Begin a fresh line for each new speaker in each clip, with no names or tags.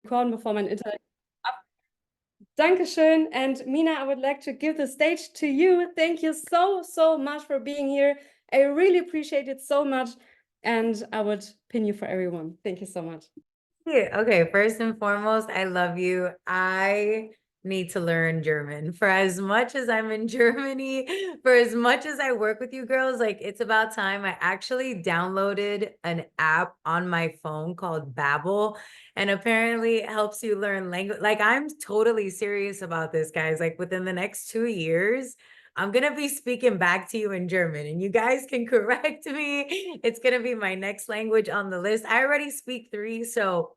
recording bevor mein Internet ab. Dankeschön. And Mina, I would like to give the stage to you. Thank you so, so much for being here. I really appreciate it so much. And I would pin you for everyone. Thank you so much.
Yeah, okay, first and foremost, I love you. I need to learn German. For as much as I'm in Germany, for as much as I work with you girls, like it's about time. I actually downloaded an app on my phone called Babbel, and apparently it helps you learn language. Like I'm totally serious about this, guys. Like within the next 2 years, I'm gonna be speaking back to you in German, and you guys can correct me. It's gonna be my next language on the list. I already speak three, so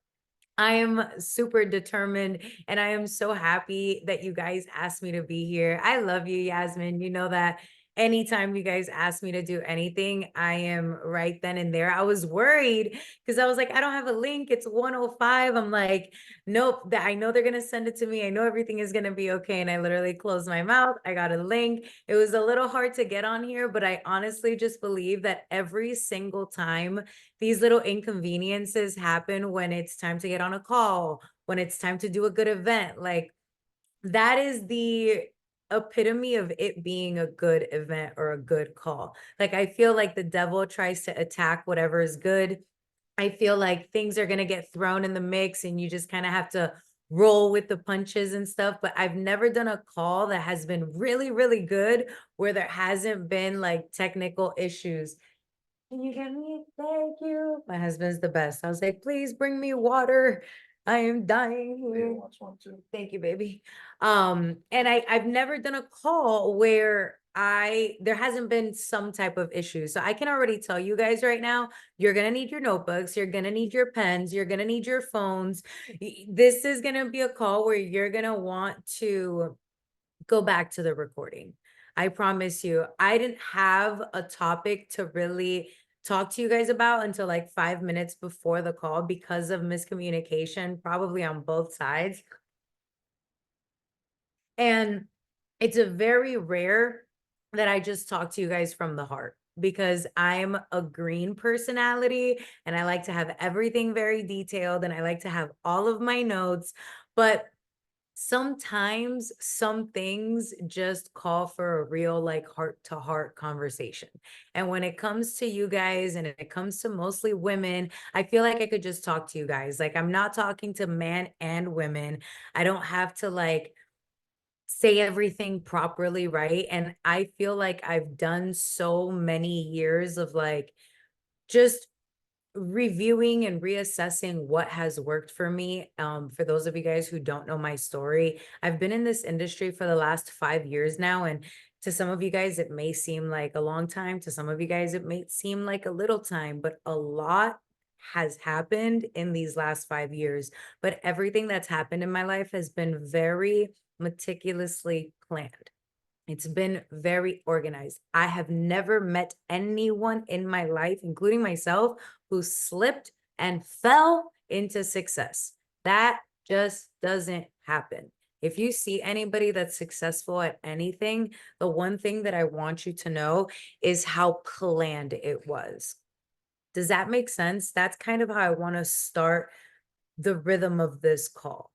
I am super determined, and I am so happy that you guys asked me to be here. I love you, Yasmin. You know that anytime you guys ask me to do anything, I am right then and there. I was worried because I was like, I don't have a link. It's 105. I'm like, nope, that I know they're gonna send it to me. I know everything is gonna be okay. And I literally closed my mouth. I got a link. It was a little hard to get on here, but I honestly just believe that every single time these little inconveniences happen when it's time to get on a call, when it's time to do a good event. Like that is the epitome of it being a good event or a good call. Like I feel like the devil tries to attack whatever is good. I feel like things are going to get thrown in the mix and you just kind of have to roll with the punches and stuff. But I've never done a call that has been really, really good where there hasn't been like technical issues. Can you get me? Thank you. My husband's the best. I was like, please bring me water. I am dying here. Thank you, baby. And I've never done a call where there hasn't been some type of issue. So I can already tell you guys right now, you're gonna need your notebooks, you're gonna need your pens, you're gonna need your phones. This is gonna be a call where you're gonna want to go back to the recording. I promise you, I didn't have a topic to really talk to you guys about until like 5 minutes before the call because of miscommunication, probably on both sides. And it's a very rare that I just talk to you guys from the heart because I'm a green personality and I like to have everything very detailed and I like to have all of my notes. But sometimes some things just call for a real like heart to heart conversation. And when it comes to you guys and it comes to mostly women, I feel like I could just talk to you guys. Like I'm not talking to men and women. I don't have to like say everything properly, right? And I feel like I've done so many years of like just reviewing and reassessing what has worked for me. For those of you guys who don't know my story, I've been in this industry for the last 5 years now. And to some of you guys, it may seem like a long time. To some of you guys, it may seem like a little time, but a lot has happened in these last 5 years. But everything that's happened in my life has been very meticulously planned. It's been very organized. I have never met anyone in my life, including myself, who slipped and fell into success. That just doesn't happen. If you see anybody that's successful at anything, the one thing that I want you to know is how planned it was. Does that make sense? That's kind of how I want to start the rhythm of this call.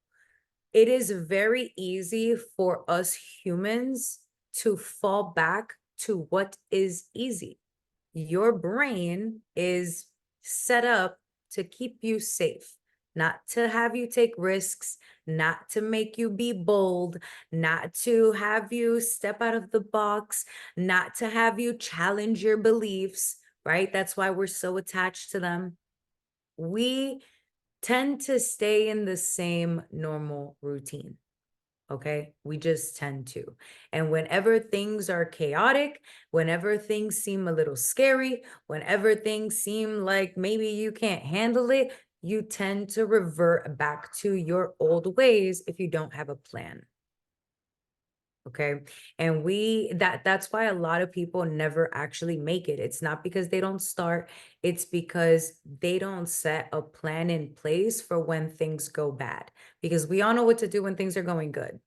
It is very easy for us humans to fall back to what is easy. Your brain is set up to keep you safe, not to have you take risks, not to make you be bold, not to have you step out of the box, not to have you challenge your beliefs, right? That's why we're so attached to them. We tend to stay in the same normal routine. Okay, we just tend to. And whenever things are chaotic, whenever things seem a little scary, whenever things seem like maybe you can't handle it, you tend to revert back to your old ways if you don't have a plan. Okay. And that's why a lot of people never actually make it. It's not because they don't start, it's because they don't set a plan in place for when things go bad. Because we all know what to do when things are going good.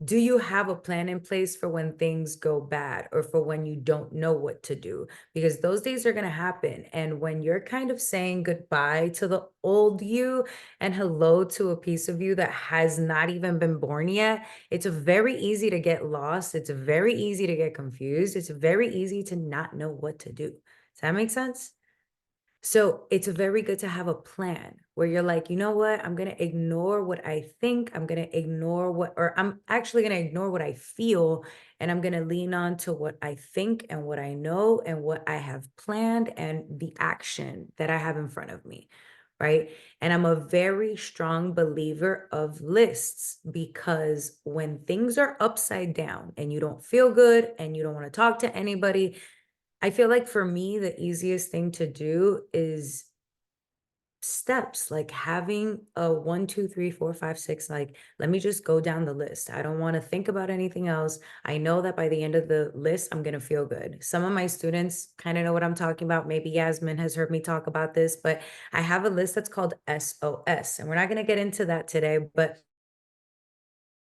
Do you have a plan in place for when things go bad or for when you don't know what to do? Because those days are going to happen. And when you're kind of saying goodbye to the old you and hello to a piece of you that has not even been born yet, it's very easy to get lost. It's very easy to get confused. It's very easy to not know what to do. Does that make sense? So it's very good to have a plan where you're like, you know what? I'm going to ignore what I think. I'm going to ignore what, or I'm actually going to ignore what I feel. And I'm going to lean on to what I think and what I know and what I have planned and the action that I have in front of me. Right. And I'm a very strong believer of lists because when things are upside down and you don't feel good and you don't want to talk to anybody, I feel like for me, the easiest thing to do is steps, like having a 1, 2, 3, 4, 5, 6. Like, let me just go down the list. I don't want to think about anything else. I know that by the end of the list, I'm going to feel good. Some of my students kind of know what I'm talking about. Maybe Yasmin has heard me talk about this, but I have a list that's called SOS. And we're not going to get into that today, but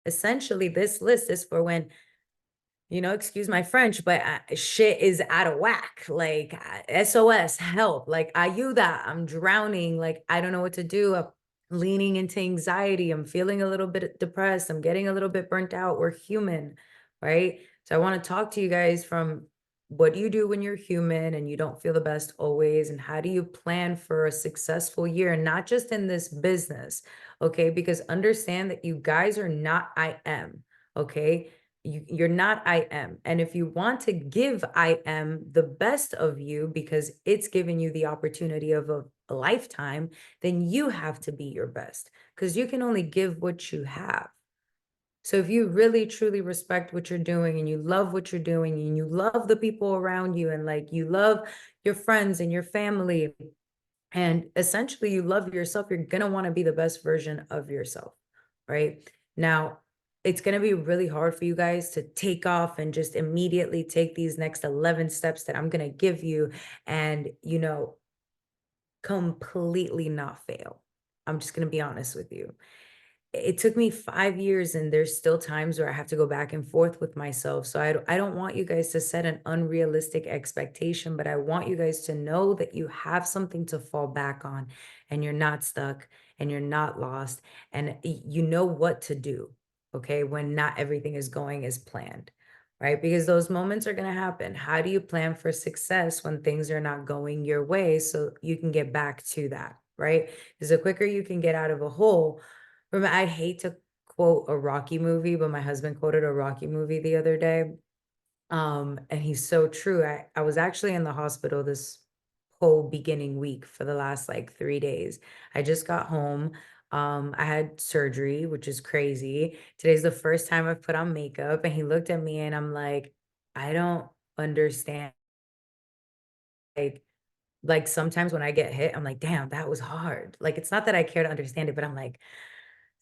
essentially, this list is for when excuse my French, but shit is out of whack. Like SOS, help. Like ayuda, I'm drowning. Like I don't know what to do. I'm leaning into anxiety. I'm feeling a little bit depressed. I'm getting a little bit burnt out. We're human, right? So I want to talk to you guys from what do you do when you're human and you don't feel the best always? And how do you plan for a successful year? And not just in this business, okay? Because understand that you guys are not I am, okay? You're not I am. And if you want to give I am the best of you because it's giving you the opportunity of a lifetime, then you have to be your best because you can only give what you have. So if you really truly respect what you're doing and you love what you're doing and you love the people around you and like you love your friends and your family and essentially you love yourself, you're going to want to be the best version of yourself, right? Now, it's going to be really hard for you guys to take off and just immediately take these next 11 steps that I'm going to give you and, completely not fail. I'm just going to be honest with you. It took me 5 years and there's still times where I have to go back and forth with myself. So I don't want you guys to set an unrealistic expectation, but I want you guys to know that you have something to fall back on and you're not stuck and you're not lost and you know what to do, okay, when not everything is going as planned, right? Because those moments are going to happen. How do you plan for success when things are not going your way so you can get back to that, right? Because the quicker you can get out of a hole. Remember, I hate to quote a Rocky movie, but my husband quoted a Rocky movie the other day. And he's so true. I was actually in the hospital this whole beginning week for the last like 3 days. I just got home. I had surgery, which is crazy. Today's the first time I've put on makeup, and he looked at me and I'm like, I don't understand. Like, like sometimes when I get hit, I'm like, damn, that was hard. Like, it's not that I care to understand it, but I'm like,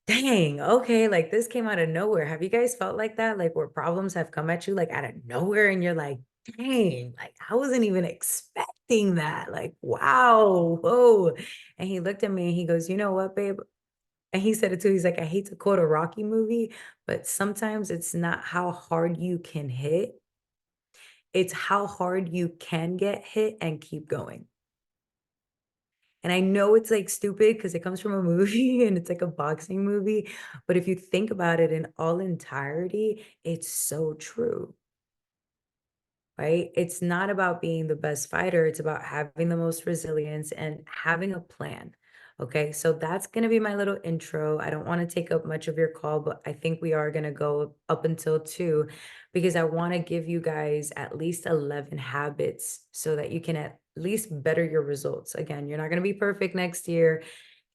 dang, okay, like this came out of nowhere. Have you guys felt like that? Like where problems have come at you like out of nowhere and you're like, dang, like I wasn't even expecting that. Like, wow, whoa. And he looked at me and he goes, you know what, babe? And he said it too. He's like, I hate to quote a Rocky movie, but sometimes it's not how hard you can hit, it's how hard you can get hit and keep going. And I know it's like stupid because it comes from a movie and it's like a boxing movie. But if you think about it in all entirety, it's so true, right? It's not about being the best fighter. It's about having the most resilience and having a plan. Okay. So that's going to be my little intro. I don't want to take up much of your call, but I think we are going to go up until 2 because I want to give you guys at least 11 habits so that you can at least better your results. Again, you're not going to be perfect next year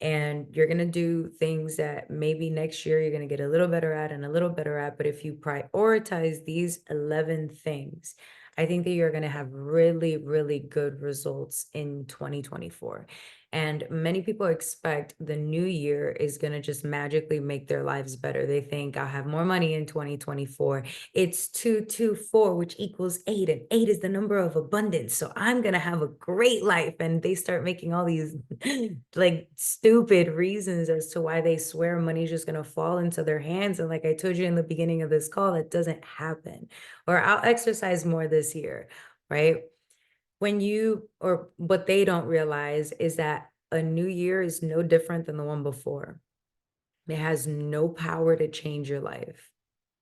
and you're going to do things that maybe next year you're going to get a little better at and a little better at. But if you prioritize these 11 things, I think that you're going to have really, really good results in 2024. And many people expect the new year is going to just magically make their lives better. They think I'll have more money in 2024. It's 224, which equals 8, and 8 is the number of abundance. So I'm going to have a great life. And they start making all these like stupid reasons as to why they swear money's just going to fall into their hands. And like I told you in the beginning of this call, that doesn't happen. Or I'll exercise more this year, right? Or what they don't realize is that a new year is no different than the one before. It has no power to change your life.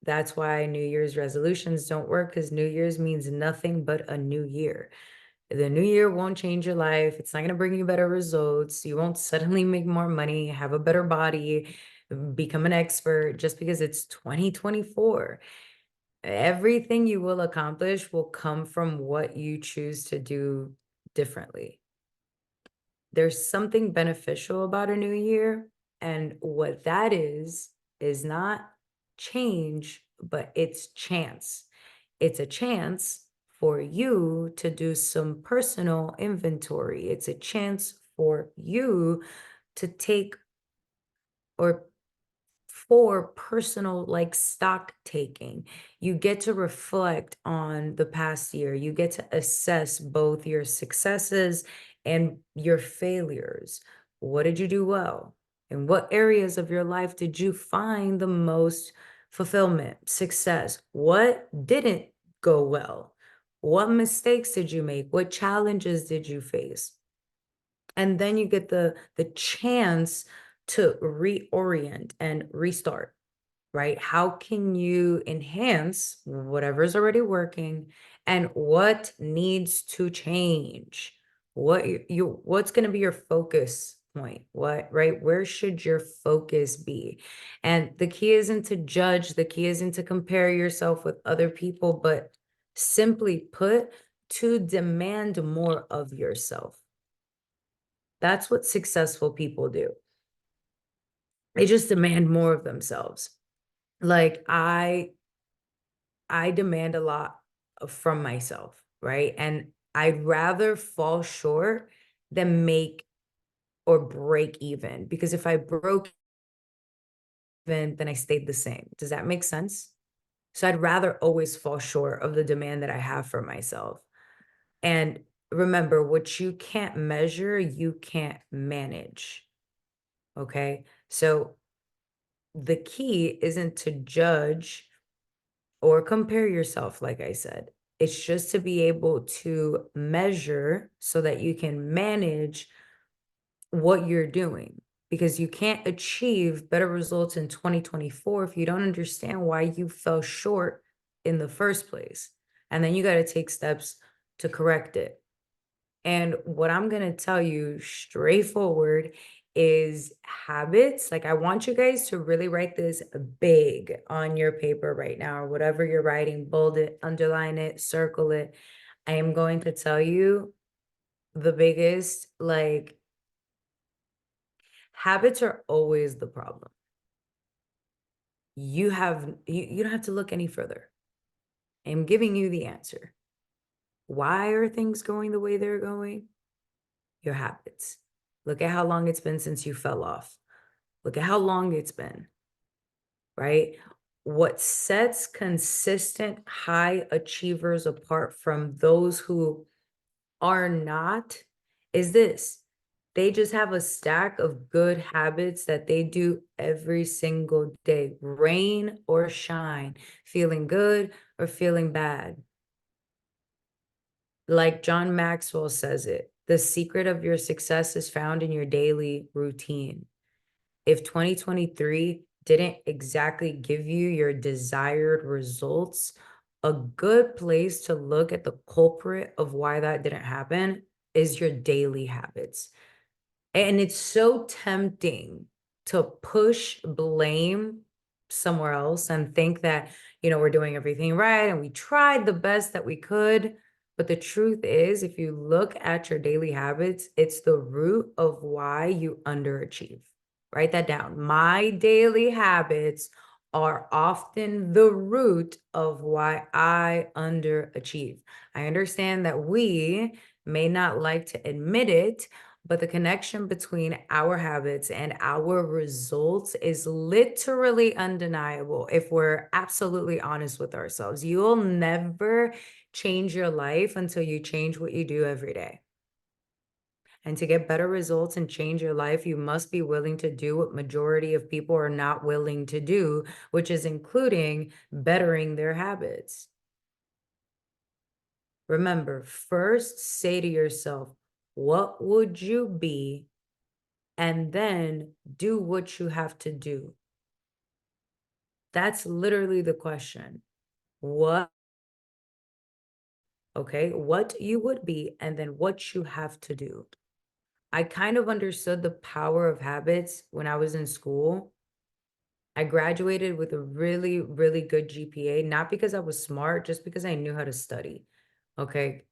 That's why New Year's resolutions don't work, because New Year's means nothing but a new year. The new year won't change your life. It's not going to bring you better results. You won't suddenly make more money, have a better body, become an expert just because it's 2024. Everything you will accomplish will come from what you choose to do differently. There's something beneficial about a new year, and what that is not change, but it's chance. It's a chance for you to do some personal inventory. It's a chance for you to take, or for personal like stock taking. You get to reflect on the past year. You get to assess both your successes and your failures. What did you do well? In what areas of your life did you find the most fulfillment, success? What didn't go well? What mistakes did you make? What challenges did you face? And then you get the chance to reorient and restart, right? How can you enhance whatever's already working, and what needs to change? What's going to be your focus point? What, right? Where should your focus be? And the key isn't to judge, the key isn't to compare yourself with other people, but simply put, to demand more of yourself. That's what successful people do. They just demand more of themselves. Like I demand a lot from myself, right? And I'd rather fall short than make or break even, because if I broke even, then I stayed the same. Does that make sense? So I'd rather always fall short of the demand that I have for myself. And remember, what you can't measure, you can't manage. Okay? So the key isn't to judge or compare yourself, like I said. It's just to be able to measure so that you can manage what you're doing, because you can't achieve better results in 2024 if you don't understand why you fell short in the first place. And then you got to take steps to correct it. And what I'm going to tell you straightforward is habits. Like, I want you guys to really write this big on your paper right now, or whatever you're writing, bold it, underline it, circle it. I am going to tell you the biggest, like, habits are always the problem. You don't have to look any further. I'm giving you the answer. Why are things going the way they're going? Your habits. Look at how long it's been since you fell off. Look at how long it's been, right? What sets consistent high achievers apart from those who are not is this: they just have a stack of good habits that they do every single day, rain or shine, feeling good or feeling bad. Like John Maxwell says it, the secret of your success is found in your daily routine. If 2023 didn't exactly give you your desired results, a good place to look at the culprit of why that didn't happen is your daily habits. And it's so tempting to push blame somewhere else and think that, we're doing everything right and we tried the best that we could. But the truth is, if you look at your daily habits, it's the root of why you underachieve. Write that down. My daily habits are often the root of why I underachieve. I understand that we may not like to admit it, But the connection between our habits and our results is literally undeniable if we're absolutely honest with ourselves. You'll never change your life until you change what you do every day. And to get better results and change your life, you must be willing to do what majority of people are not willing to do, which is including bettering their habits. Remember, first say to yourself, what would you be? And then do what you have to do. That's literally the question. What, okay, what you would be, and then what you have to do. I kind of understood the power of habits when I was in school. I graduated with a really, really good GPA, not because I was smart, just because I knew how to study. Okay.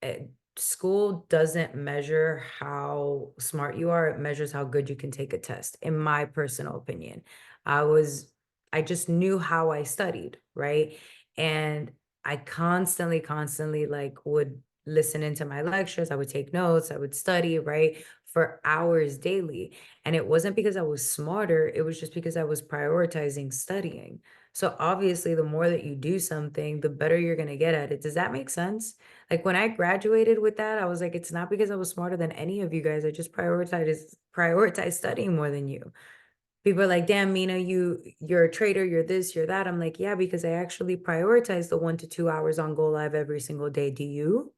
School doesn't measure how smart you are, it measures how good you can take a test, in my personal opinion. I was, I just knew how I studied, right? And I constantly like would listen into my lectures, I would take notes, I would study, right? For hours daily. And it wasn't because I was smarter, it was just because I was prioritizing studying. So obviously, the more that you do something, the better you're going to get at it. Does that make sense? Like when I graduated with that, I was like, it's not because I was smarter than any of you guys. I just prioritize studying more than you. People are like, damn, Mina, you're a traitor, you're this, you're that. I'm like, yeah, because I actually prioritize the 1 to 2 hours on Go Live every single day. Do you?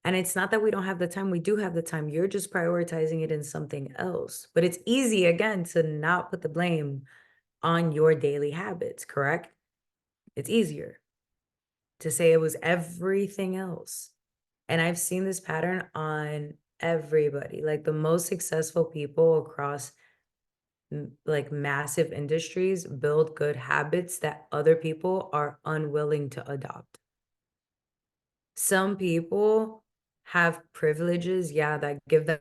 And it's not that we don't have the time, we do have the time. You're just prioritizing it in something else. But it's easy, again, to not put the blame on your daily habits, correct? It's easier to say it was everything else. And I've seen this pattern on everybody. Like the most successful people across like massive industries build good habits that other people are unwilling to adopt. Some people have privileges, yeah, that give them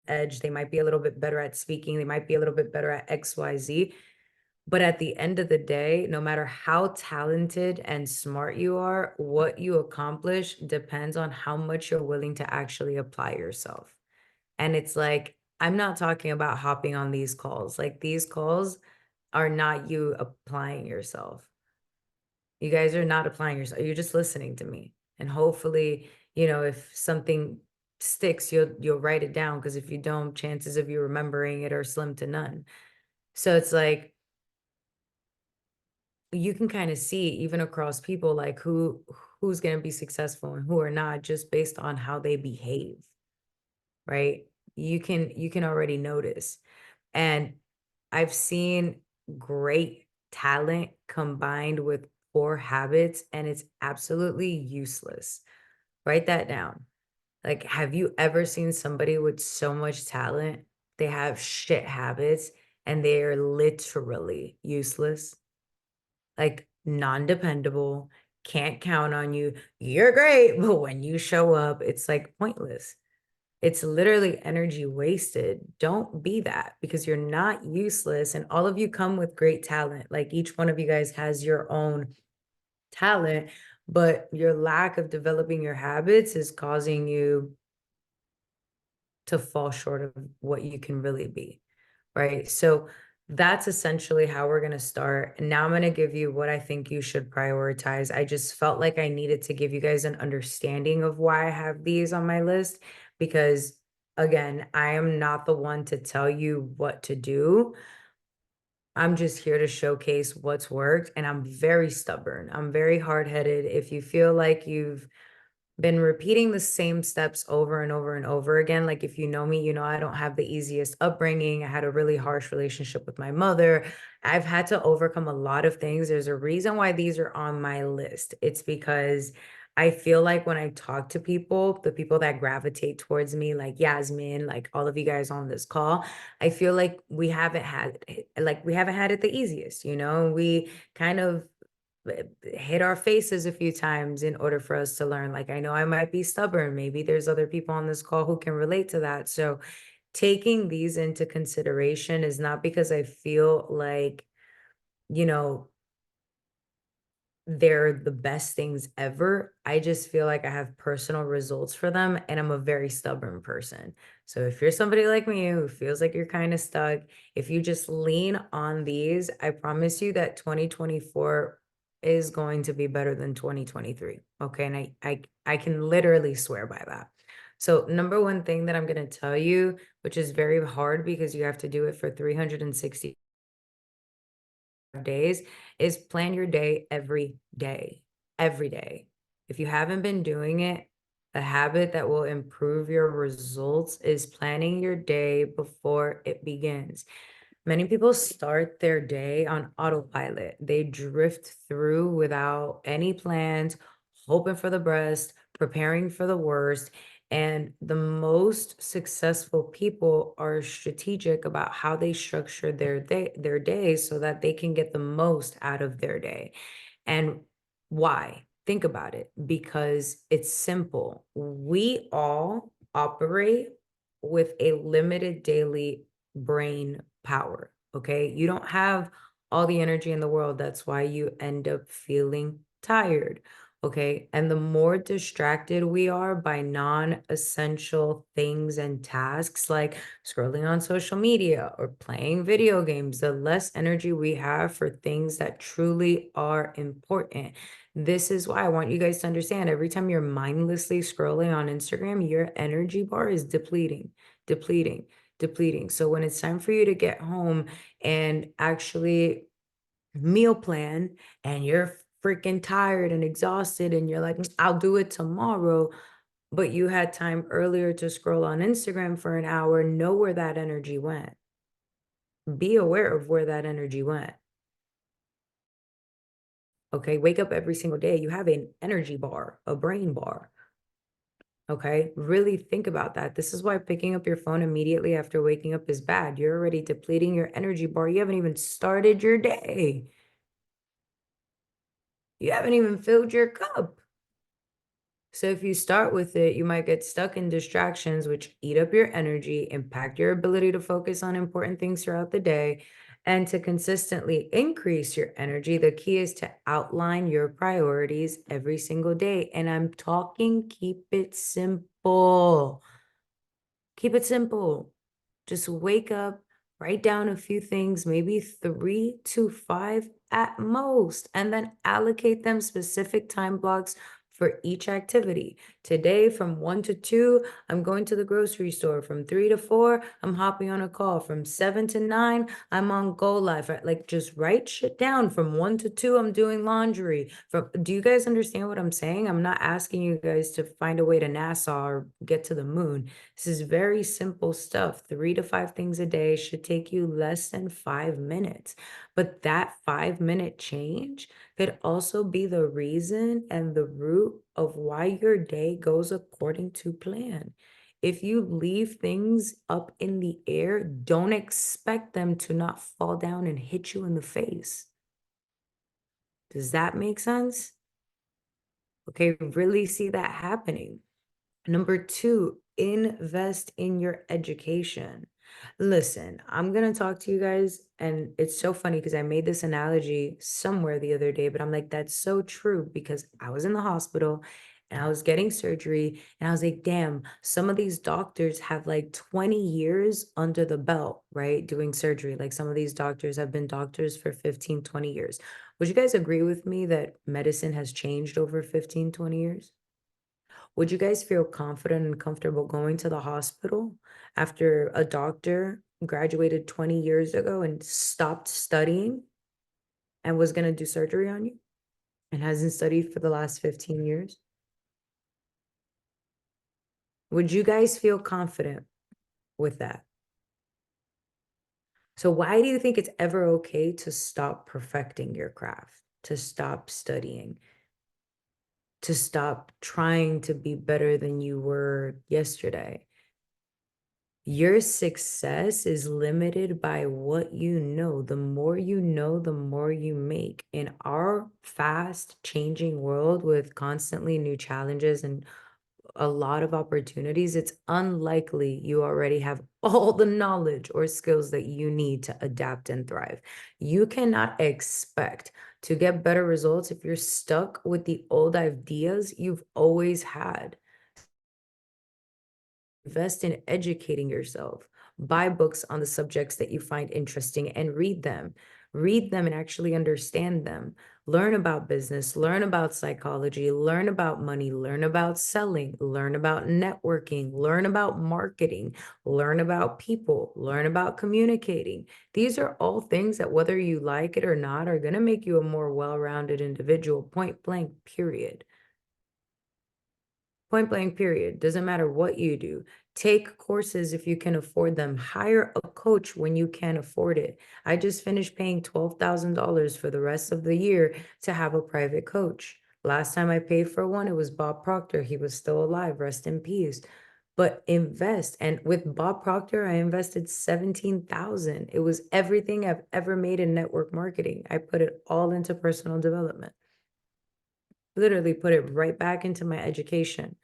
edge. They might be a little bit better at speaking, they might be a little bit better at XYZ. But at the end of the day, no matter how talented and smart you are, what you accomplish depends on how much you're willing to actually apply yourself. And it's like, I'm not talking about hopping on these calls. Like these calls are not you applying yourself. You guys are not applying yourself. You're just listening to me. And hopefully, if something sticks, you'll write it down. Because if you don't, chances of you remembering it are slim to none. So it's like you can kind of see even across people like who's going to be successful and who are not just based on how they behave, right? You can already notice. And I've seen great talent combined with poor habits, and it's absolutely useless. Write that down. Like, have you ever seen somebody with so much talent? They have shit habits and they are literally useless, like non-dependable, can't count on you. You're great, but when you show up, it's like pointless. It's literally energy wasted. Don't be that because you're not useless. And all of you come with great talent. Like each one of you guys has your own talent, but your lack of developing your habits is causing you to fall short of what you can really be. Right. So that's essentially how we're going to start. And now I'm going to give you what I think you should prioritize. I just felt like I needed to give you guys an understanding of why I have these on my list because, again, I am not the one to tell you what to do. I'm just here to showcase what's worked. And I'm very stubborn. I'm very hard headed. If you feel like you've been repeating the same steps over and over and over again. Like if you know me, I don't have the easiest upbringing. I had a really harsh relationship with my mother. I've had to overcome a lot of things. There's a reason why these are on my list. It's because I feel like when I talk to people, the people that gravitate towards me, like Yasmin, like all of you guys on this call, I feel like we haven't had it the easiest, we kind of hit our faces a few times in order for us to learn. Like, I know I might be stubborn. Maybe there's other people on this call who can relate to that. So, taking these into consideration is not because I feel like, you know, they're the best things ever. I just feel like I have personal results for them, and I'm a very stubborn person. So if you're somebody like me who feels like you're kind of stuck, if you just lean on these, I promise you that 2024 is going to be better than 2023. Okay. And I can literally swear by that. So number one thing that I'm going to tell you, which is very hard because you have to do it for 360 days, is plan your day every day. Every day. If you haven't been doing it, a habit that will improve your results is planning your day before it begins. Many people start their day on autopilot. They drift through without any plans, hoping for the best, preparing for the worst. And the most successful people are strategic about how they structure their day so that they can get the most out of their day. And why? Think about it, because it's simple. We all operate with a limited daily brain power. Okay. You don't have all the energy in the world. That's why you end up feeling tired. Okay. And the more distracted we are by non essential things and tasks like scrolling on social media or playing video games, the less energy we have for things that truly are important. This is why I want you guys to understand every time you're mindlessly scrolling on Instagram, your energy bar is depleting, depleting, depleting. So when it's time for you to get home and actually meal plan and you're freaking tired and exhausted and you're like, I'll do it tomorrow, but you had time earlier to scroll on Instagram for an hour, know where that energy went. Be aware of where that energy went. Okay, wake up every single day. You have an energy bar, a brain bar. Okay, really think about that. This is why picking up your phone immediately after waking up is bad. You're already depleting your energy bar. You haven't even started your day. You haven't even filled your cup. So if you start with it, you might get stuck in distractions, which eat up your energy, impact your ability to focus on important things throughout the day. And to consistently increase your energy, the key is to outline your priorities every single day. And I'm talking, keep it simple. Keep it simple. Just wake up, write down a few things, maybe 3 to 5 at most, and then allocate them specific time blocks for each activity. Today, from 1 to 2, I'm going to the grocery store. From 3 to 4, I'm hopping on a call. From 7 to 9, I'm on Go Live. Like, just write shit down. From 1 to 2, I'm doing laundry. Do you guys understand what I'm saying? I'm not asking you guys to find a way to NASA or get to the moon. This is very simple stuff. 3 to 5 things a day should take you less than 5 minutes. But that 5 minute change could also be the reason and the root of why your day goes according to plan. If you leave things up in the air, don't expect them to not fall down and hit you in the face. Does that make sense? Okay, really see that happening. Number 2, invest in your education. Listen, I'm going to talk to you guys, and it's so funny because I made this analogy somewhere the other day, but I'm like, that's so true because I was in the hospital and I was getting surgery, and I was like, damn, some of these doctors have like 20 years under the belt, right? Doing surgery. Like some of these doctors have been doctors for 15, 20 years. Would you guys agree with me that medicine has changed over 15, 20 years? Would you guys feel confident and comfortable going to the hospital after a doctor graduated 20 years ago and stopped studying and was going to do surgery on you and hasn't studied for the last 15 years? Would you guys feel confident with that? So why do you think it's ever okay to stop perfecting your craft, to stop studying, to stop trying to be better than you were yesterday? Your success is limited by what you know. The more you know, the more you make. In our fast changing world with constantly new challenges and a lot of opportunities, it's unlikely you already have all the knowledge or skills that you need to adapt and thrive. You cannot expect to get better results if you're stuck with the old ideas you've always had. Invest in educating yourself. Buy books on the subjects that you find interesting and read them. Read them and actually understand them. Learn about business, learn about psychology, learn about money, learn about selling, learn about networking, learn about marketing, learn about people, learn about communicating. These are all things that, whether you like it or not, are going to make you a more well-rounded individual, point blank, period. Point blank, period. Doesn't matter what you do. Take courses if you can afford them. Hire a coach when you can afford it. I just finished paying $12,000 for the rest of the year to have a private coach. Last time I paid for one, it was Bob Proctor. He was still alive. Rest in peace. But invest. And with Bob Proctor, I invested $17,000. It was everything I've ever made in network marketing. I put it all into personal development. Literally put it right back into my education.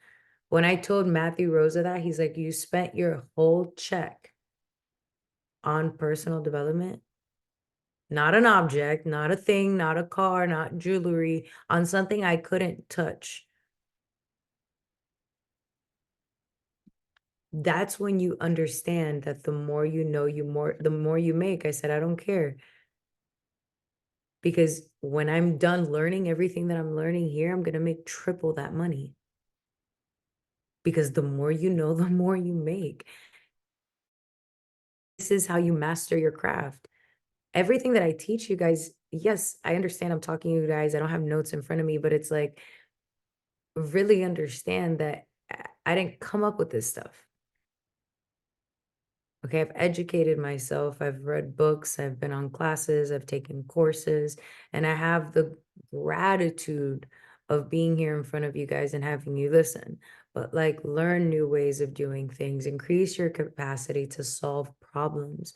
When I told Matthew Rosa that, he's like, you spent your whole check on personal development, not an object, not a thing, not a car, not jewelry, on something I couldn't touch. That's when you understand that the more you know, the more you make. I said, I don't care. Because when I'm done learning everything that I'm learning here, I'm going to make triple that money. Because the more you know, the more you make. This is how you master your craft. Everything that I teach you guys, yes, I understand I'm talking to you guys. I don't have notes in front of me, but it's like, really understand that I didn't come up with this stuff. Okay, I've educated myself. I've read books. I've been on classes. I've taken courses. And I have the gratitude of being here in front of you guys and having you listen. But like, learn new ways of doing things, increase your capacity to solve problems.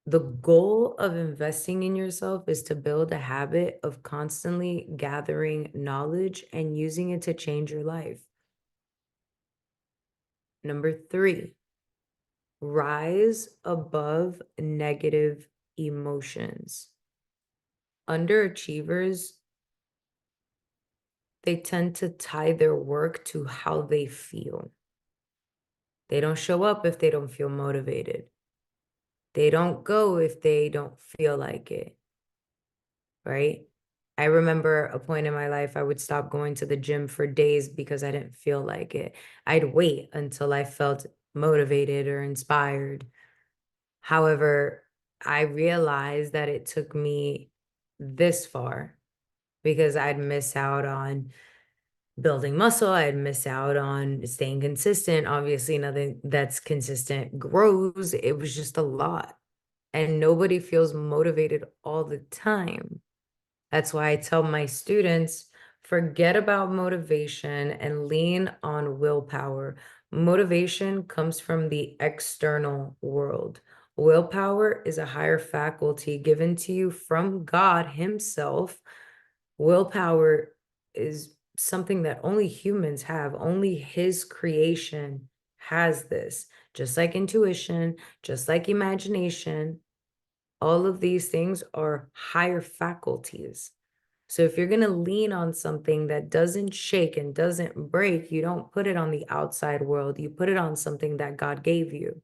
The goal of investing in yourself is to build a habit of constantly gathering knowledge and using it to change your life. Number 3, rise above negative emotions. Underachievers, they tend to tie their work to how they feel. They don't show up if they don't feel motivated. They don't go if they don't feel like it, right? I remember a point in my life, I would stop going to the gym for days because I didn't feel like it. I'd wait until I felt motivated or inspired. However, I realized that it took me this far because I'd miss out on building muscle. I'd miss out on staying consistent. Obviously, nothing that's consistent grows. It was just a lot. And nobody feels motivated all the time. That's why I tell my students, forget about motivation and lean on willpower. Motivation comes from the external world. Willpower is a higher faculty given to you from God Himself. Willpower is something that only humans have, only His creation has this. Just like intuition, just like imagination, all of these things are higher faculties. So if you're going to lean on something that doesn't shake and doesn't break, you don't put it on the outside world. You put it on something that God gave you.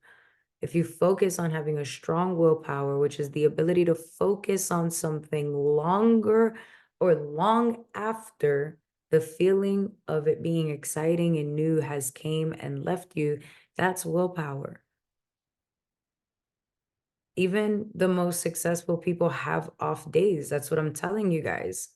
If you focus on having a strong willpower, which is the ability to focus on something longer or long after the feeling of it being exciting and new has came and left you, that's willpower. Even the most successful people have off days. That's what I'm telling you guys.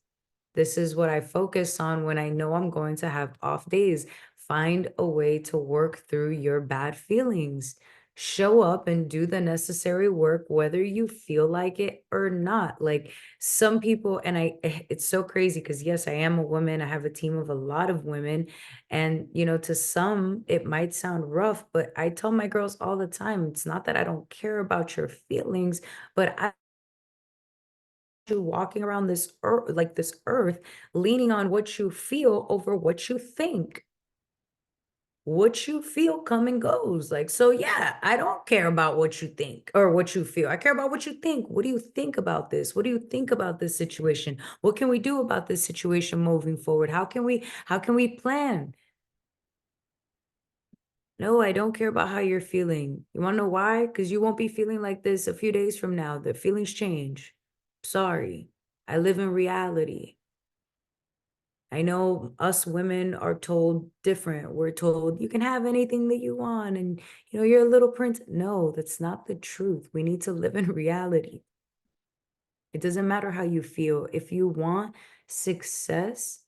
This is what I focus on when I know I'm going to have off days. Find a way to work through your bad feelings. Show up and do the necessary work, whether you feel like it or not. Like some people, and it's so crazy because yes, I am a woman. I have a team of a lot of women. And, to some, it might sound rough, but I tell my girls all the time, it's not that I don't care about your feelings, but you walking around this earth, leaning on what you feel over what you think. what you feel come and goes. Like, so yeah, I don't care about what you think or what you feel. I care about what you think. What do you think about this? What do you think about this situation? What can we do about this situation moving forward? How can we plan? No, I don't care about how you're feeling. You want to know why? Because you won't be feeling like this a few days from now. The feelings change. Sorry. I live in reality. I know us women are told different. We're told you can have anything that you want and you're a little prince. No, that's not the truth. We need to live in reality. It doesn't matter how you feel. If you want success,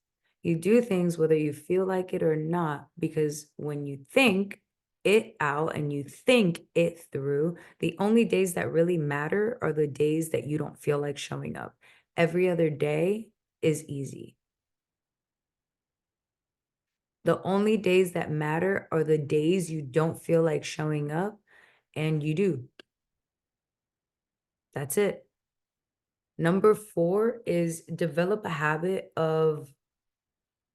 you do things whether you feel like it or not, because when you think it out and you think it through, the only days that really matter are the days that you don't feel like showing up. Every other day is easy. The only days that matter are the days you don't feel like showing up and you do. That's it. Number 4 is develop a habit of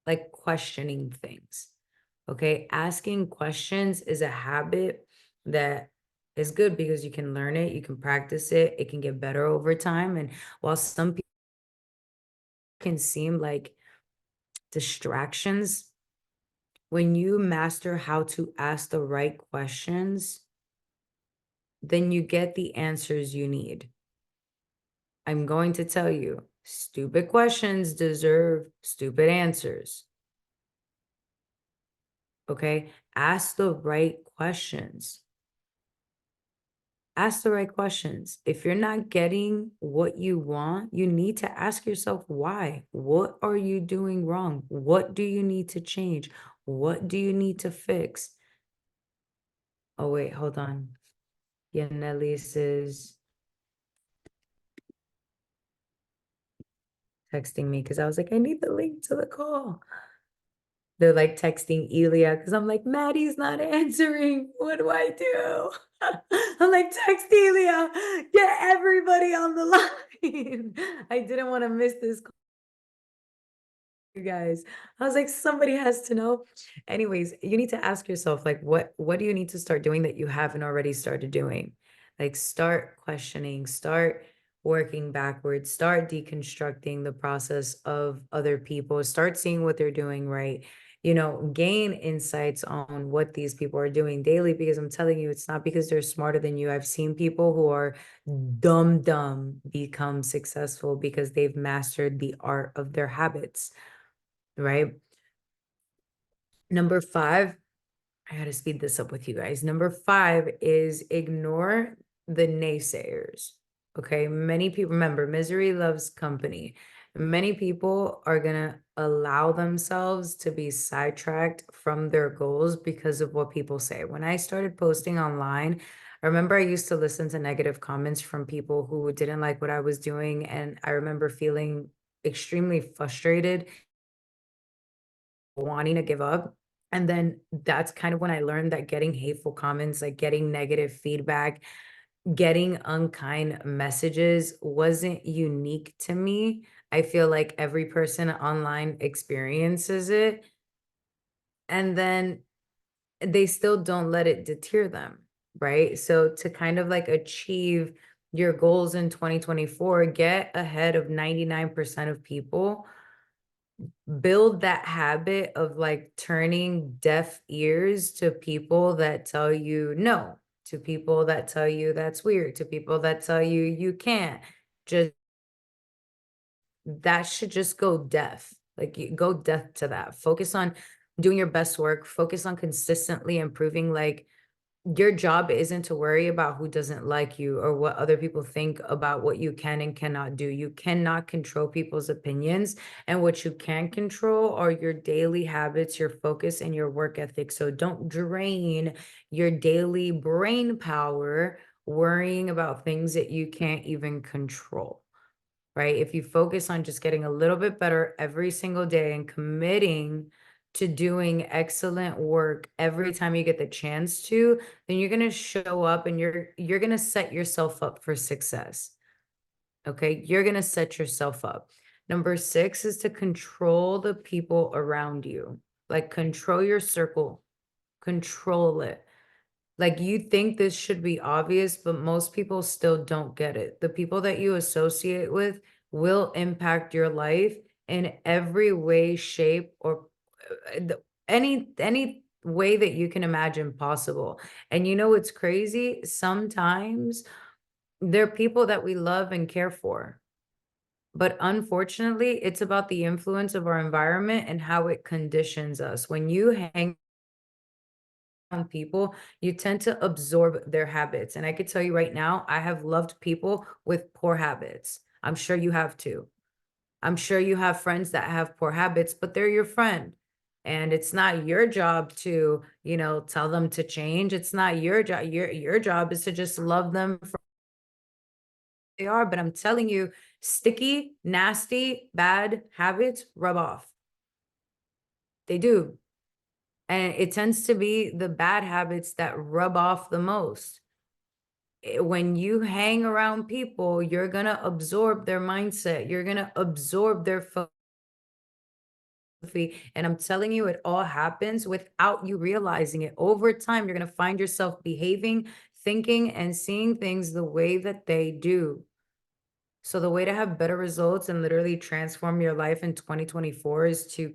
like questioning things. Okay. Asking questions is a habit that is good because you can learn it, you can practice it, it can get better over time. And while some people can seem like distractions, when you master how to ask the right questions, then you get the answers you need. I'm going to tell you, stupid questions deserve stupid answers. Okay? Ask the right questions. Ask the right questions. If you're not getting what you want, you need to ask yourself why. What are you doing wrong? What do you need to change? What do you need to fix? Oh, wait, hold on. Yaneli is texting me because I was like, I need the link to the call. They're like texting Elia because I'm like, Maddie's not answering. What do I do? I'm like, text Elia, get everybody on the line. I didn't want to miss this call, you guys. I was like, somebody has to know. Anyways, you need to ask yourself, like, what do you need to start doing that you haven't already started doing? Like, start questioning, start working backwards, start deconstructing the process of other people, start seeing what they're doing right. Gain insights on what these people are doing daily, because I'm telling you, it's not because they're smarter than you. I've seen people who are dumb become successful because they've mastered the art of their habits, right? Number 5, I got to speed this up with you guys. Number 5 is ignore the naysayers. Okay. Many people, remember, misery loves company. Many people are going to allow themselves to be sidetracked from their goals because of what people say. When I started posting online, I remember I used to listen to negative comments from people who didn't like what I was doing. And I remember feeling extremely frustrated, wanting to give up. And then that's kind of when I learned that getting hateful comments, like getting negative feedback, getting unkind messages wasn't unique to me. I feel like every person online experiences it. And then they still don't let it deter them, right? So to kind of like achieve your goals in 2024, get ahead of 99% of people, build that habit of like turning deaf ears to people that tell you no, to people that tell you that's weird, to people that tell you you can't. Just that should just go deaf. Like you go deaf to that. Focus on doing your best work, focus on consistently improving. Like, your job isn't to worry about who doesn't like you or what other people think about what you can and cannot do. You cannot control people's opinions. And what you can control are your daily habits, your focus, and your work ethic. So don't drain your daily brain power worrying about things that you can't even control, right? If you focus on just getting a little bit better every single day and committing to doing excellent work every time you get the chance to, then you're going to show up and you're going to set yourself up for success. Okay? You're going to set yourself up. Number 6 is to control the people around you. Like, control your circle. control it. Like, you think this should be obvious, but most people still don't get it. The people that you associate with will impact your life in every way, shape, or any way that you can imagine possible. And you know what's crazy? Sometimes they're people that we love and care for. But unfortunately, it's about the influence of our environment and how it conditions us. When you hang around people, you tend to absorb their habits. And I could tell you right now, I have loved people with poor habits. I'm sure you have too. I'm sure you have friends that have poor habits, but they're your friend. And it's not your job to, tell them to change. It's not your job. Your job is to just love them for who they are. But I'm telling you, sticky, nasty, bad habits rub off. They do. And it tends to be the bad habits that rub off the most. When you hang around people, you're going to absorb their mindset. You're going to absorb their philosophy. And I'm telling you, it all happens without you realizing it. Over time, you're going to find yourself behaving, thinking, and seeing things the way that they do. So the way to have better results and literally transform your life in 2024 is to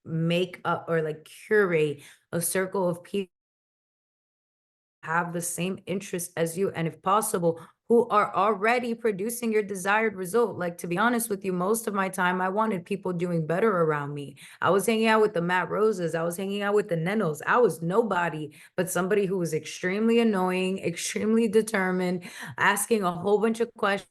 make up or like curate a circle of people have the same interests as you, and if possible, who are already producing your desired result. Like, to be honest with you, most of my time, I wanted people doing better around me. I was hanging out with the Matt Roses. I was hanging out with the Nenos. I was nobody but somebody who was extremely annoying, extremely determined, asking a whole bunch of questions.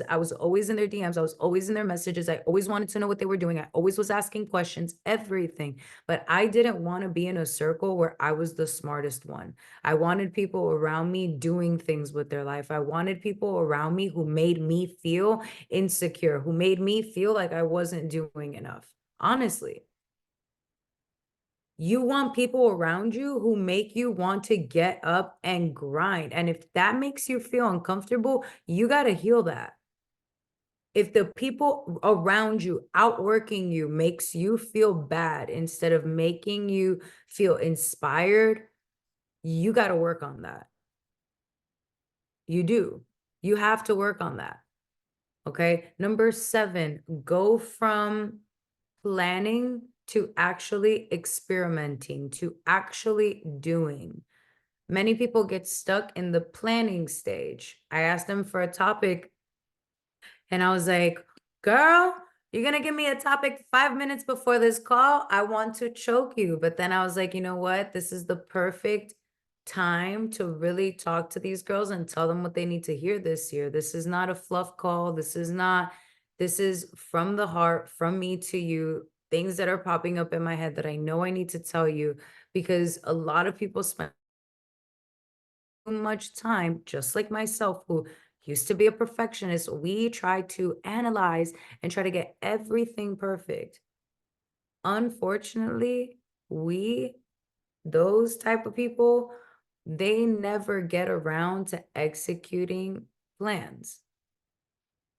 I was always in their DMs. I was always in their messages. I always wanted to know what they were doing. I always was asking questions, everything. But I didn't want to be in a circle where I was the smartest one. I wanted people around me doing things with their life. I wanted people around me who made me feel insecure, who made me feel like I wasn't doing enough. Honestly. You want people around you who make you want to get up and grind. And if that makes you feel uncomfortable, you got to heal that. If the people around you outworking you makes you feel bad instead of making you feel inspired, you got to work on that. You do. You have to work on that. Okay. Number 7, go from planning to actually experimenting, to actually doing. Many people get stuck in the planning stage. I asked them for a topic and I was like, girl, you're going to give me a topic 5 minutes before this call. I want to choke you. But then I was like, you know what? This is the perfect time to really talk to these girls and tell them what they need to hear this year. This is not a fluff call. This is from the heart, from me to you, things that are popping up in my head that I know I need to tell you, because a lot of people spend too much time, just like myself, who used to be a perfectionist. We try to analyze and try to get everything perfect. Unfortunately, those type of people, they never get around to executing plans.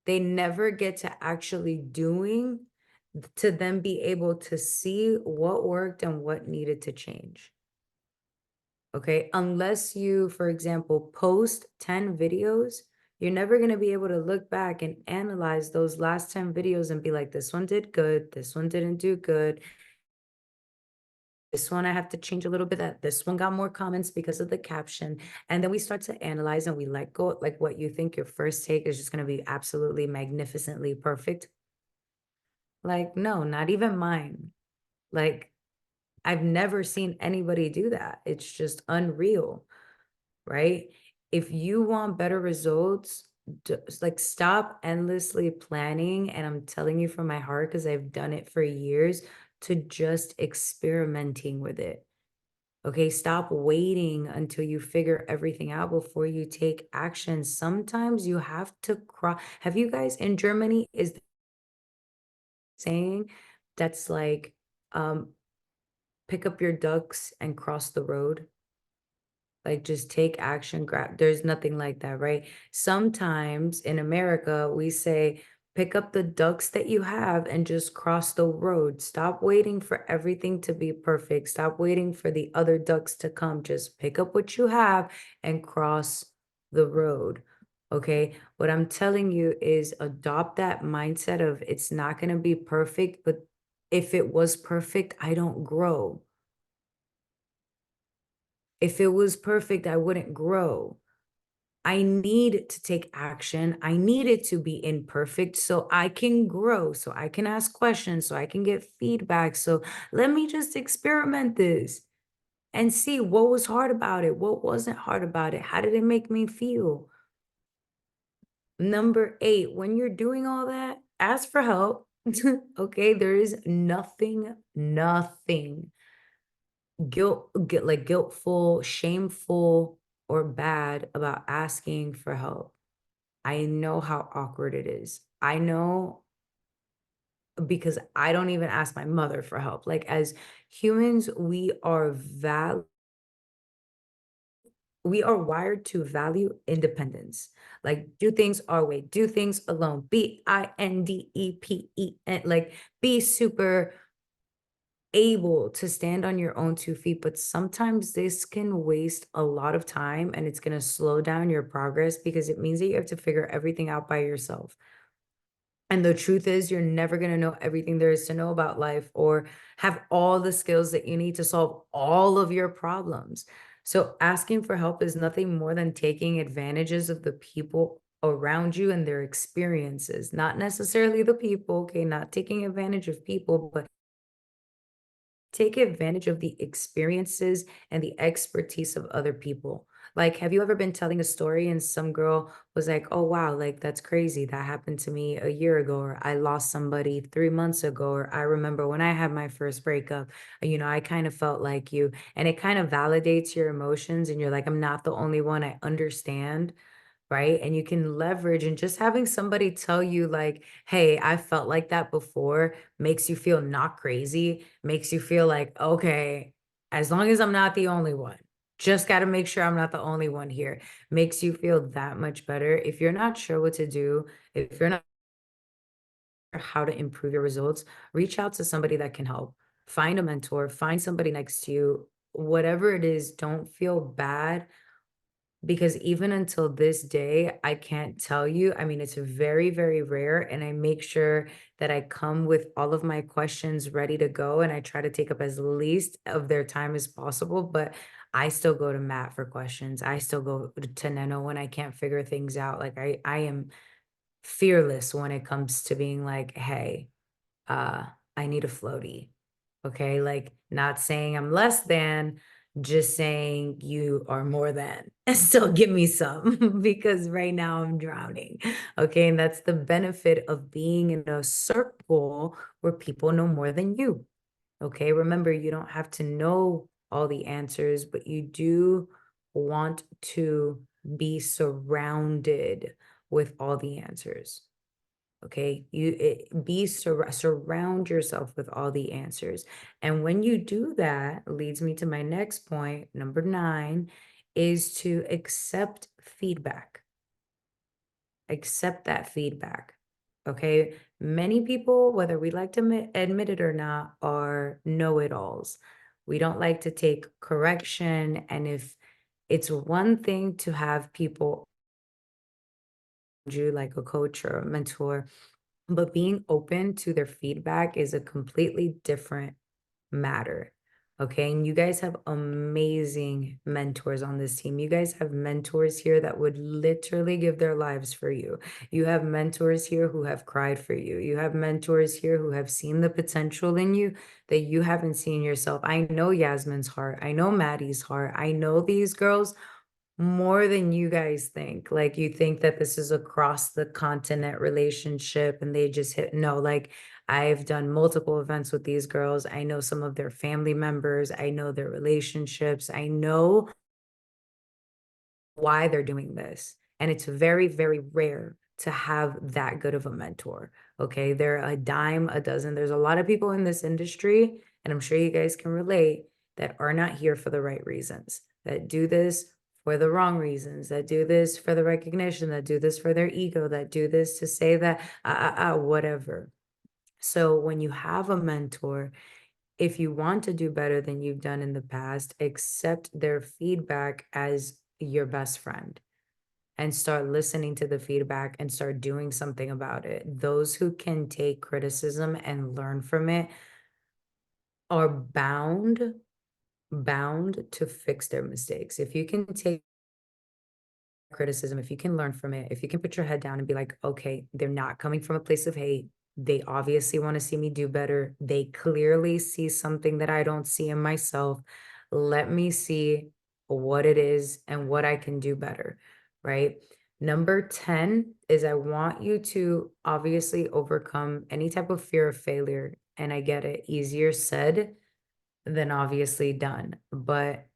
They never get to actually doing to then be able to see what worked and what needed to change. Okay, unless you, for example, post 10 videos, you're never going to be able to look back and analyze those last 10 videos and be like, this one did good, this one didn't do good. This one I have to change a little bit, that this one got more comments because of the caption. And then we start to analyze and we let go, like what you think your first take is just going to be absolutely magnificently perfect. Like, no, not even mine. Like, I've never seen anybody do that. It's just unreal. Right? If you want better results, like, stop endlessly planning. And I'm telling you from my heart, because I've done it for years, to just experimenting with it. Okay, stop waiting until you figure everything out before you take action. Sometimes you have to cross. Have you guys in Germany is saying that's like, um, pick up your ducks and cross the road? Like, just take action, there's nothing like that, right? Sometimes in America, we say, Pick up the ducks that you have and just cross the road. Stop waiting for everything to be perfect. Stop waiting for the other ducks to come. Just pick up what you have and cross the road. Okay. What I'm telling you is adopt that mindset of it's not going to be perfect, but if it was perfect, I don't grow. If it was perfect, I wouldn't grow. I need to take action. I need it to be imperfect so I can grow, so I can ask questions, so I can get feedback. So let me just experiment this and see what was hard about it, what wasn't hard about it, how did it make me feel? Number 8, when you're doing all that, ask for help. Okay, there is nothing guiltful, shameful, or bad about asking for help. I know how awkward it is. I know because I don't even ask my mother for help. Like as humans, we are wired to value independence. Like do things our way, do things alone. BINDEPEN. Like be super able to stand on your own 2 feet, but sometimes this can waste a lot of time and it's going to slow down your progress because it means that you have to figure everything out by yourself. And the truth is, you're never going to know everything there is to know about life or have all the skills that you need to solve all of your problems. So, asking for help is nothing more than taking advantages of the people around you and their experiences, not necessarily the people, okay, not taking advantage of people, but take advantage of the experiences and the expertise of other people. Like, have you ever been telling a story and some girl was like, oh, wow, like that's crazy. That happened to me a year ago, or I lost somebody 3 months ago, or I remember when I had my first breakup, I kind of felt like you. And it kind of validates your emotions. And you're like, I'm not the only one. I understand. Right. And you can leverage and just having somebody tell you, like, hey, I felt like that before makes you feel not crazy, makes you feel like, okay, as long as I'm not the only one, just got to make sure I'm not the only one here, makes you feel that much better. If you're not sure what to do, if you're not sure how to improve your results, reach out to somebody that can help. Find a mentor, find somebody next to you. Whatever it is, don't feel bad because even until this day, I can't tell you. I mean, it's very, very rare. And I make sure that I come with all of my questions ready to go. And I try to take up as least of their time as possible. But I still go to Matt for questions. I still go to Neno when I can't figure things out. Like I am fearless when it comes to being like, hey, uh, I need a floaty. Okay. Like not saying I'm less than, just saying you are more than. And still give me some because right now I'm drowning. Okay. And that's the benefit of being in a circle where people know more than you. Okay. Remember, you don't have to know all the answers, but you do want to be surrounded with all the answers. Okay, surround yourself with all the answers. And when you do that, leads me to my next point, number 9, is to accept feedback. Accept that feedback. Okay, many people, whether we like to admit it or not, are know-it-alls. We don't like to take correction. And if it's one thing to have people you like a coach or a mentor, but being open to their feedback is a completely different matter. Okay. And you guys have amazing mentors on this team. You guys have mentors here that would literally give their lives for you. You have mentors here who have cried for you. You have mentors here who have seen the potential in you that you haven't seen yourself. I know Yasmin's heart. I know Maddie's heart. I know these girls more than you guys think. Like you think that this is across the continent relationship and they just hit no, like I've done multiple events with these girls. I know some of their family members. I know their relationships. I know why they're doing this. And it's very, very rare to have that good of a mentor. Okay. They're a dime a dozen. There's a lot of people in this industry, and I'm sure you guys can relate, that are not here for the right reasons, that do this for the wrong reasons, that do this for the recognition, that do this for their ego, that do this to say that, whatever. So when you have a mentor, if you want to do better than you've done in the past, accept their feedback as your best friend and start listening to the feedback and start doing something about it. Those who can take criticism and learn from it are bound to fix their mistakes. If you can take criticism, if you can learn from it, if you can put your head down and be like, okay, they're not coming from a place of hate. They obviously want to see me do better. They clearly see something that I don't see in myself. Let me see what it is and what I can do better, right? Number 10 is I want you to obviously overcome any type of fear of failure. And I get it, easier said than obviously done. But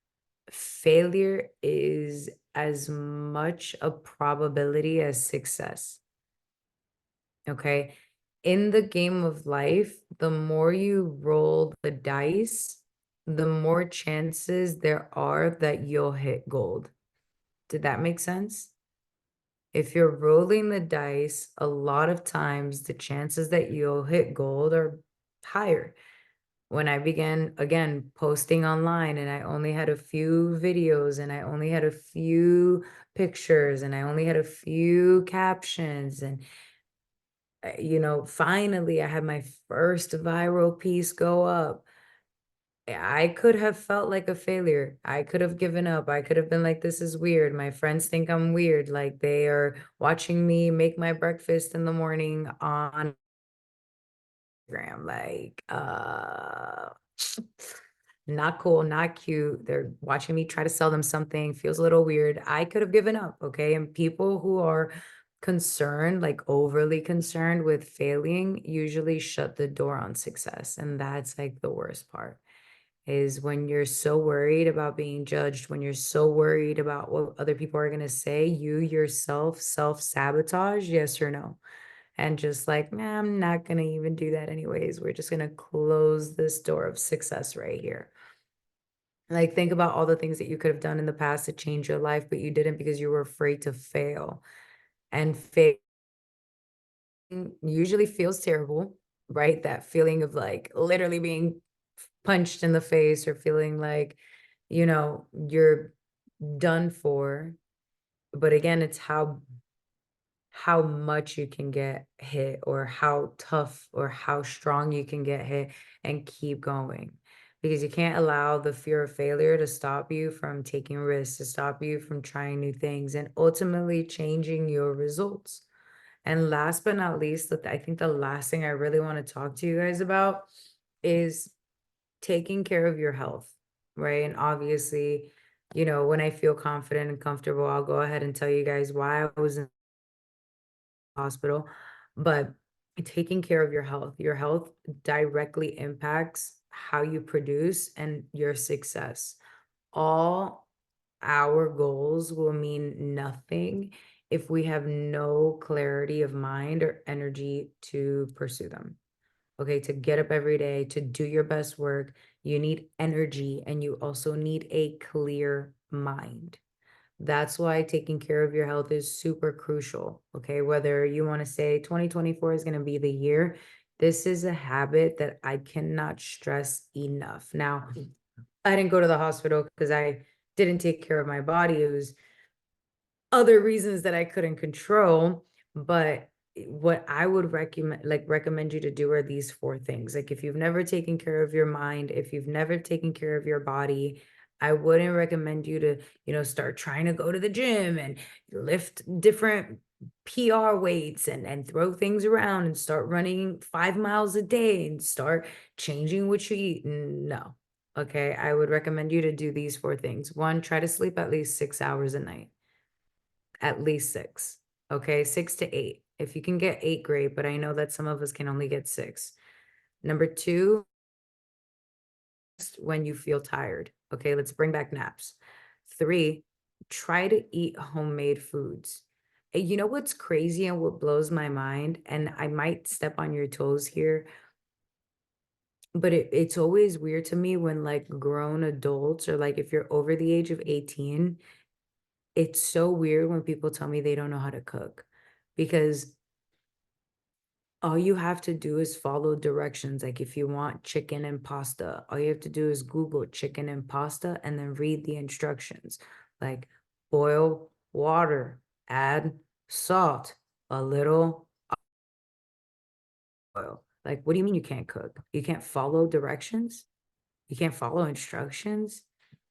failure is as much a probability as success. Okay. In the game of life, the more you roll the dice, the more chances there are that you'll hit gold. Did that make sense? If you're rolling the dice, a lot of times the chances that you'll hit gold are higher. When I began again posting online and I only had a few videos and I only had a few pictures and I only had a few captions and finally I had my first viral piece go up. I could have felt like a failure. I could have given up. I could have been like, this is weird. My friends think I'm weird. Like they are watching me make my breakfast in the morning on Instagram. Like, not cool, not cute. They're watching me try to sell them something, feels a little weird. I could have given up, okay? And people who are concerned, like overly concerned with failing, usually shut the door on success. And that's like the worst part is when you're so worried about being judged, when you're so worried about what other people are going to say, you yourself self-sabotage, yes or no? And just like, nah, I'm not going to even do that anyways. We're just going to close this door of success right here. Like, think about all the things that you could have done in the past to change your life, but you didn't because you were afraid to fail. And fail usually feels terrible, right? That feeling of like literally being punched in the face or feeling like, you're done for. But again, it's how much you can get hit or how tough or how strong you can get hit and keep going. Because you can't allow the fear of failure to stop you from taking risks, to stop you from trying new things and ultimately changing your results. And last but not least, I think the last thing I really want to talk to you guys about is taking care of your health, right? And obviously, when I feel confident and comfortable, I'll go ahead and tell you guys why I was in hospital, but taking care of your health directly impacts how you produce and your success. All our goals will mean nothing if we have no clarity of mind or energy to pursue them. Okay, to get up every day, to do your best work, you need energy and you also need a clear mind. That's why taking care of your health is super crucial. Okay. Whether you want to say 2024 is going to be the year, this is a habit that I cannot stress enough. Now, I didn't go to the hospital because I didn't take care of my body. It was other reasons that I couldn't control, but what I would recommend you to do are these four things. Like if you've never taken care of your mind, if you've never taken care of your body, I wouldn't recommend you to, start trying to go to the gym and lift different PR weights and throw things around and start running 5 miles a day and start changing what you eat. No. Okay. I would recommend you to do these four things. One, try to sleep at least 6 hours a night. At least 6. Okay, 6 to 8. If you can get 8, great, but I know that some of us can only get 6. Number 2, when you feel tired. Okay, let's bring back naps. 3, try to eat homemade foods. And you know what's crazy and what blows my mind? And I might step on your toes here, but it's always weird to me when like grown adults or like if you're over the age of 18 it's so weird when people tell me they don't know how to cook because all you have to do is follow directions. Like if you want chicken and pasta, all you have to do is Google chicken and pasta and then read the instructions. Like boil water, add salt, a little oil. Like, what do you mean you can't cook? You can't follow directions? You can't follow instructions?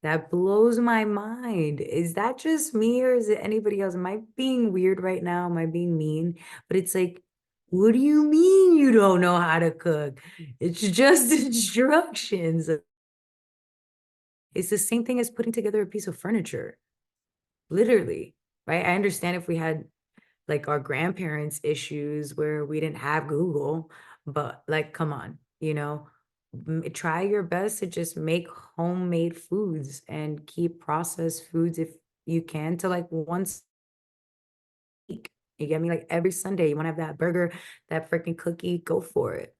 That blows my mind. Is that just me or is it anybody else? Am I being weird right now? Am I being mean? But it's like, what do you mean you don't know how to cook? It's just instructions. It's the same thing as putting together a piece of furniture, literally, right? I understand if we had like our grandparents' issues where we didn't have Google, but like, come on, try your best to just make homemade foods and keep processed foods if you can to like once a week. You get me? Like every Sunday, you want to have that burger, that freaking cookie, go for it.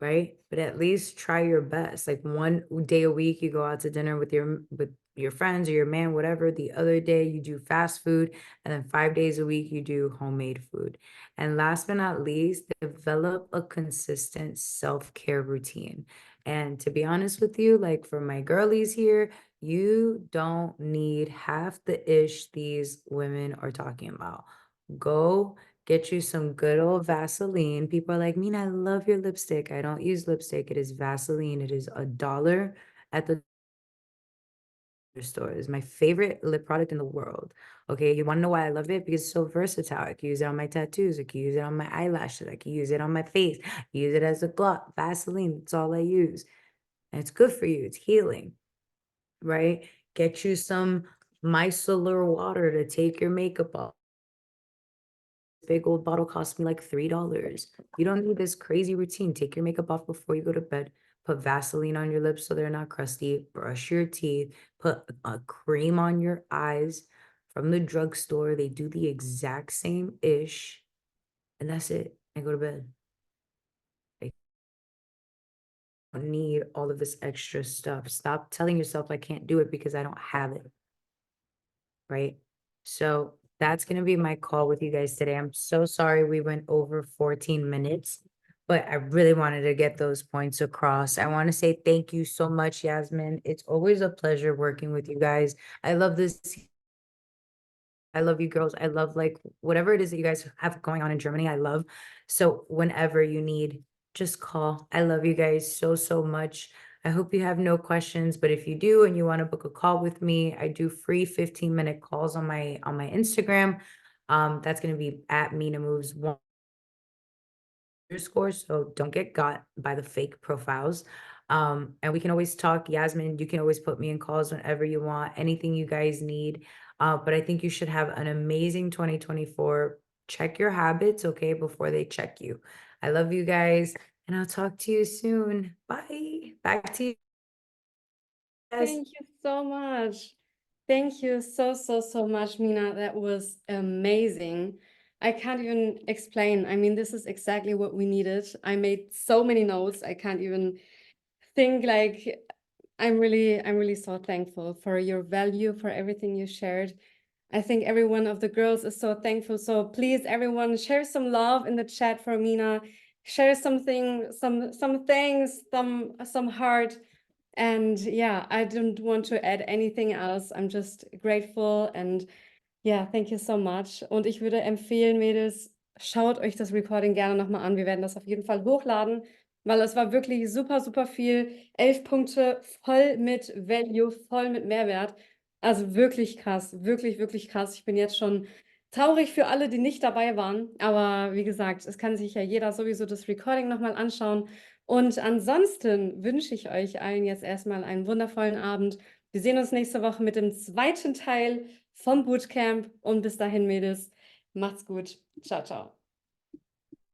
Right? But at least try your best. Like one day a week, you go out to dinner with your friends or your man, whatever. The other day you do fast food, and then 5 days a week you do homemade food. And last but not least, develop a consistent self-care routine. And to be honest with you, like for my girlies here, you don't need half the ish these women are talking about. Go get you some good old Vaseline. People are like, Mina, I love your lipstick. I don't use lipstick. It is Vaseline. It is $1 at the store. It's my favorite lip product in the world. Okay, you want to know why I love it? Because it's so versatile. I can use it on my tattoos. I can use it on my eyelashes. I can use it on my face. I use it as a gloss. Vaseline, that's all I use. And it's good for you. It's healing, right? Get you some micellar water to take your makeup off. Big old bottle cost me like $3. You don't need this crazy routine. Take your makeup off before you go to bed. Put Vaseline on your lips so they're not crusty. Brush your teeth. Put a cream on your eyes from the drugstore. They do the exact same ish. And that's it. And go to bed. They don't need all of this extra stuff. Stop telling yourself I can't do it because I don't have it. Right? So that's going to be my call with you guys today. I'm so sorry we went over 14 minutes, but I really wanted to get those points across. I want to say thank you so much, Yasmin. It's always a pleasure working with you guys. I love this. I love you girls. I love like whatever it is that you guys have going on in Germany. I love. So whenever you need, just call. I love you guys so, so much. I hope you have no questions, but if you do and you want to book a call with me, I do free 15-minute calls on my Instagram. That's going to be at Mina Moves 1 underscore. So don't get got by the fake profiles. And we can always talk. Yasmin, you can always put me in calls whenever you want, anything you guys need. But I think you should have an amazing 2024. Check your habits, okay, before they check you. I love you guys, and I'll talk to you soon. Bye. Back to you guys.
Thank you so much. Thank you so, so, so much, Mina. That was amazing. I can't even explain. I mean, this is exactly what we needed. I made so many notes. I can't even think like I'm really so thankful for your value, for everything you shared. I think every one of the girls is so thankful. So please, everyone, share some love in the chat for Mina. Share something, some thanks, some heart. And yeah, I don't want to add anything else. I'm just grateful and ja, thank you so much. Und ich würde empfehlen, Mädels, schaut euch das Recording gerne nochmal an. Wir werden das auf jeden Fall hochladen, weil es war wirklich super, super viel. 11 Punkte voll mit Value, voll mit Mehrwert. Also wirklich krass, wirklich, wirklich krass. Ich bin jetzt schon traurig für alle, die nicht dabei waren. Aber wie gesagt, es kann sich ja jeder sowieso das Recording nochmal anschauen. Und ansonsten wünsche ich euch allen jetzt erstmal einen wundervollen Abend. Wir sehen uns nächste Woche mit dem zweiten Teil vom Bootcamp und bis dahin, Mädels, macht's gut. Ciao, ciao.